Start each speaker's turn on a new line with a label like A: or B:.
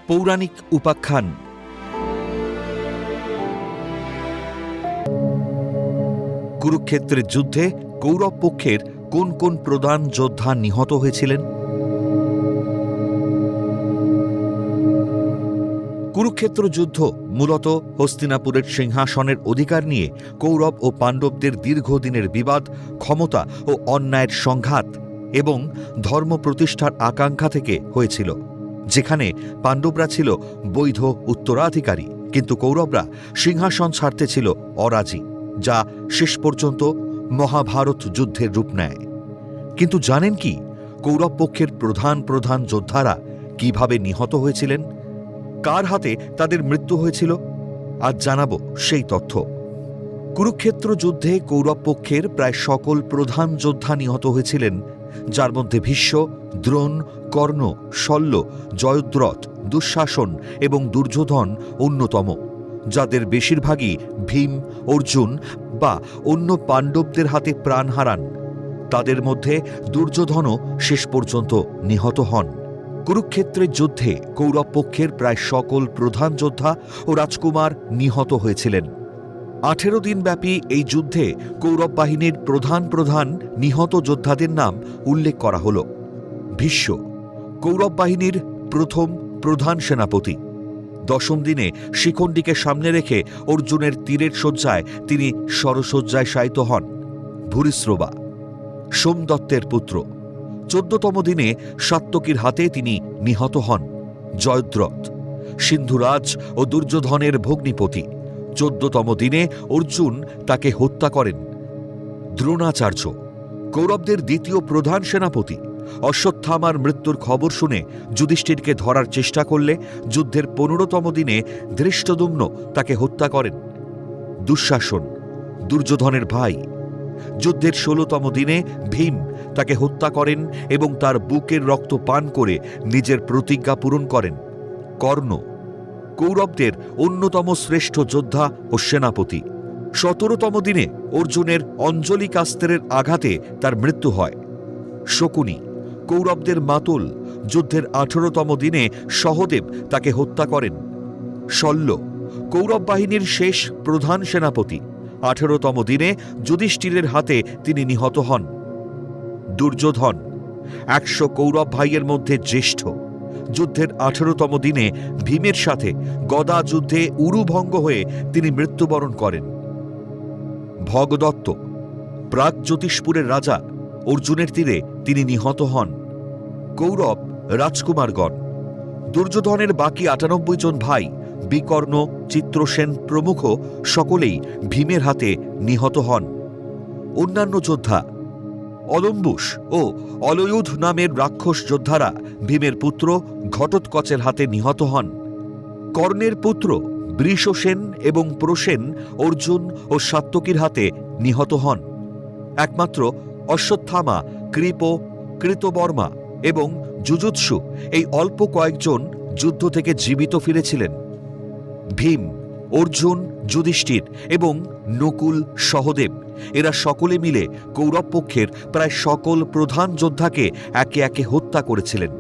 A: পৌরাণিক উপাখ্যান। কুরুক্ষেত্রের যুদ্ধে কৌরব পক্ষের কোন কোন প্রধান যোদ্ধা নিহত হয়েছিলেন? কুরুক্ষেত্র যুদ্ধ মূলত হস্তিনাপুরের সিংহাসনের অধিকার নিয়ে কৌরব ও পাণ্ডবদের দীর্ঘদিনের বিবাদ, ক্ষমতা ও অন্যায়ের সংঘাত এবং ধর্ম প্রতিষ্ঠার আকাঙ্ক্ষা থেকে হয়েছিল, যেখানে পাণ্ডবরা ছিল বৈধ উত্তরাধিকারী, কিন্তু কৌরবরা সিংহাসন ছাড়তে ছিল অরাজি, যা শেষ পর্যন্ত মহাভারত যুদ্ধের রূপ নেয়। কিন্তু জানেন কি, কৌরব পক্ষের প্রধান প্রধান যোদ্ধারা কিভাবে নিহত হয়েছিলেন? কার হাতে তাদের মৃত্যু হয়েছিল? আজ জানাবো সেই তথ্য। কুরুক্ষেত্র যুদ্ধে কৌরব পক্ষের প্রায় সকল প্রধান যোদ্ধা নিহত হয়েছিলেন, যার মধ্যে ভীষ্ম, দ্রোণ, কর্ণ, শল্য, জয়দ্রথ, দুঃশাসন এবং দুর্যোধন অন্যতম, যাদের বেশিরভাগই ভীম, অর্জুন বা অন্য পাণ্ডবদের হাতে প্রাণ হারান। তাদের মধ্যে দুর্যোধনও শেষ পর্যন্ত নিহত হন। কুরুক্ষেত্রের যুদ্ধে কৌরব পক্ষের প্রায় সকল প্রধান যোদ্ধা ও রাজকুমার নিহত হয়েছিলেন। 18 দিনব্যাপী এই যুদ্ধে কৌরব বাহিনীর প্রধান প্রধান নিহত যোদ্ধাদের নাম উল্লেখ করা হল। ভীষ্ম, কৌরব বাহিনীর প্রথম প্রধান সেনাপতি। 10ম দিনে শিখণ্ডীকে সামনে রেখে অর্জুনের তীরের শয্যায় তিনি শরশয্যায় শায়িত হন। ভূরিশ্রবা, সোমদত্তের পুত্র। 14তম দিনে সাত্যকীর হাতে তিনি নিহত হন। জয়দ্রথ, সিন্ধুরাজ ও দুর্যোধনের ভগ্নিপতি। 14তম দিনে অর্জুন তাকে হত্যা করেন। দ্রোণাচার্য, কৌরবদের দ্বিতীয় প্রধান সেনাপতি। অশ্বত্থামার মৃত্যুর খবর শুনে যুধিষ্ঠিরকে ধরার চেষ্টা করলে যুদ্ধের 15তম দিনে ধৃষ্টদ্যুম্ন তাকে হত্যা করেন। দুঃশাসন, দুর্যোধনের ভাই। যুদ্ধের 16তম দিনে ভীম তাকে হত্যা করেন এবং তার বুকের রক্ত পান করে নিজের প্রতিজ্ঞা পূরণ করেন। কর্ণ, কৌরবদের অন্যতম শ্রেষ্ঠ যোদ্ধা ও সেনাপতি। 17তম দিনে অর্জুনের অঞ্জলিকাস্ত্রের আঘাতে তার মৃত্যু হয়। শকুনি, কৌরবদের মাতুল। যুদ্ধের 18তম দিনে সহদেব তাকে হত্যা করেন। শল্য, কৌরব বাহিনীর শেষ প্রধান সেনাপতি। 18তম দিনে যুধিষ্ঠিরের হাতে তিনি নিহত হন। দুর্যোধন, 100 কৌরব ভাইয়ের মধ্যে জ্যেষ্ঠ। যুদ্ধের 18তম দিনে ভীমের সাথে গদা যুদ্ধে উরুভঙ্গ হয়ে তিনি মৃত্যুবরণ করেন। ভগদত্ত, প্রাগজ্যোতিষপুরের রাজা। অর্জুনের তীরে তিনি নিহত হন। কৌরব রাজকুমারগণ, দুর্যোধনের বাকি 98 জন ভাই বিকর্ণ, চিত্রসেন প্রমুখ সকলেই ভীমের হাতে নিহত হন। অন্যান্য যোদ্ধা, অলম্বুস ও অলয়ুধ নামের রাক্ষস যোদ্ধারা ভীমের পুত্র ঘটোৎকচের হাতে নিহত হন। কর্ণের পুত্র বৃষসেন এবং প্রসেন অর্জুন ও সাত্যকীর হাতে নিহত হন। একমাত্র অশ্বত্থামা, কৃপ, কৃতবর্মা এবং যুযুৎসু এই অল্প কয়েকজন যুদ্ধ থেকে জীবিত ফিরেছিলেন। ভীম, অর্জুন, যুধিষ্ঠির এবং নকুল, সহদেব এরা সকলে মিলে কৌরব পক্ষের প্রায় সকল প্রধান যোদ্ধাকে একে একে হত্যা করেছিলেন।